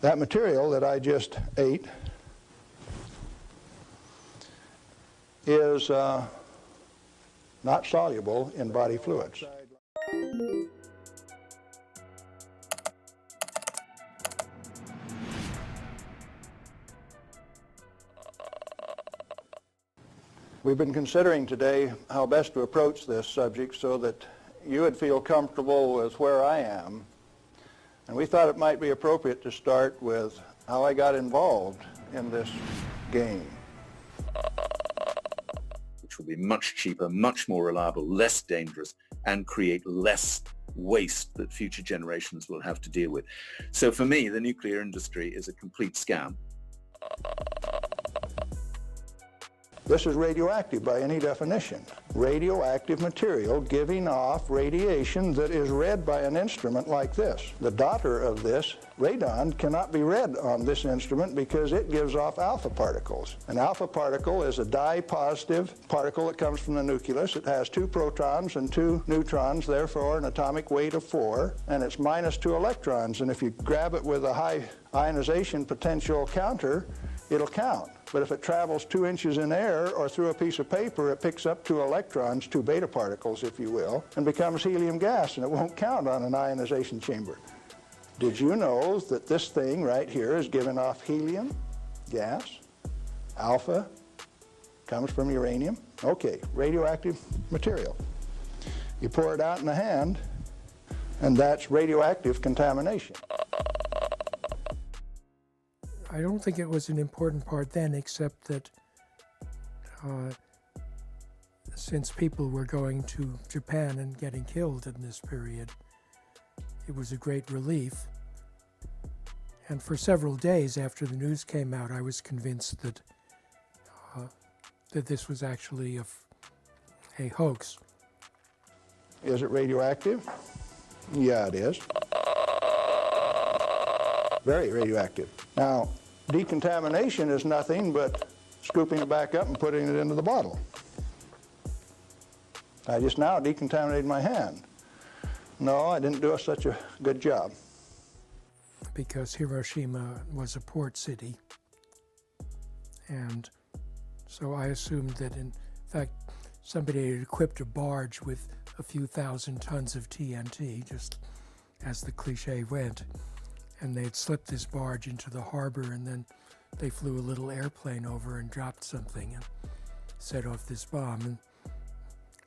That material that I just ate is not soluble in body fluids. We've been considering today how best to approach this subject so that you would feel comfortable with where I am. And we thought it might be appropriate to start with how I got involved in this game. Which will be much cheaper, much more reliable, less dangerous, and create less waste that future generations will have to deal with. So for me, the nuclear industry is a complete scam. This is radioactive by any definition. Radioactive material giving off radiation that is read by an instrument like this. The daughter of this, radon, cannot be read on this instrument because it gives off alpha particles. An alpha particle is a dye-positive particle that comes from the nucleus. It has 2 protons and 2 neutrons, therefore an atomic weight of 4, and it's minus 2 electrons. And if you grab it with a high ionization potential counter, it'll count. But if it travels 2 inches in air or through a piece of paper, it picks up 2 electrons, 2 beta particles, if you will, and becomes helium gas, and it won't count on an ionization chamber. Did you know that this thing right here is giving off helium gas? Alpha comes from uranium. Okay, radioactive material. You pour it out in the hand, and that's radioactive contamination. I don't think it was an important part then, except that since people were going to Japan and getting killed in this period, it was a great relief. And for several days after the news came out, I was convinced that that this was actually a hoax. Is it radioactive? Yeah, it is. Very radioactive. Now, decontamination is nothing but scooping it back up and putting it into the bottle. I just now decontaminated my hand. No, I didn't do such a good job. Because Hiroshima was a port city. And so I assumed that, in fact, somebody had equipped a barge with a few thousand tons of TNT, just as the cliche went. And they'd slipped this barge into the harbor, and then they flew a little airplane over and dropped something and set off this bomb. And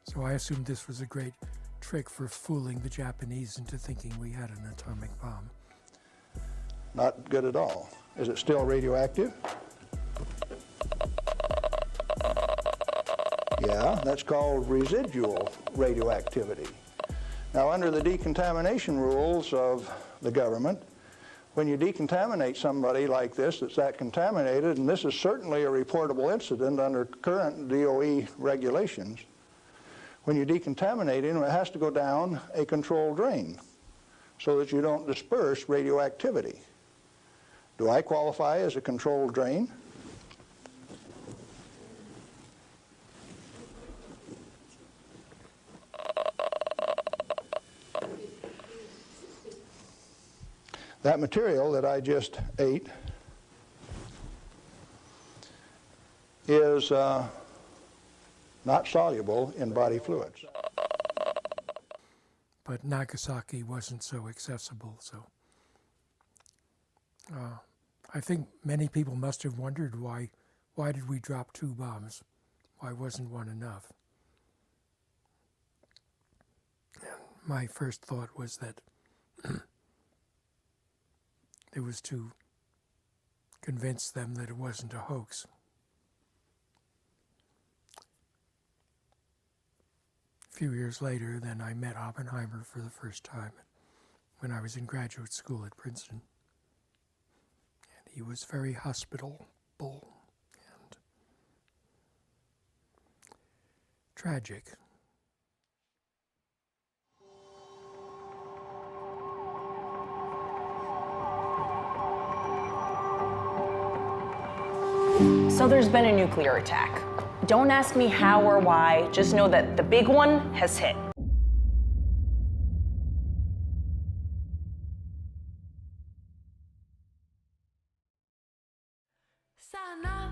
so I assumed this was a great trick for fooling the Japanese into thinking we had an atomic bomb. Not good at all. Is it still radioactive? Yeah, that's called residual radioactivity. Now, under the decontamination rules of the government, when you decontaminate somebody like this that's that contaminated, and this is certainly a reportable incident under current DOE regulations, when you decontaminate him, it has to go down a controlled drain so that you don't disperse radioactivity. Do I qualify as a controlled drain? That material that I just ate is not soluble in body fluids. But Nagasaki wasn't so accessible, so I think many people must have wondered why did we drop 2 bombs? Why wasn't one enough? And my first thought was that it was to convince them that it wasn't a hoax. A few years later, then I met Oppenheimer for the first time when I was in graduate school at Princeton. And he was very hospitable and tragic. So there's been a nuclear attack. Don't ask me how or why, just know that the big one has hit. Sana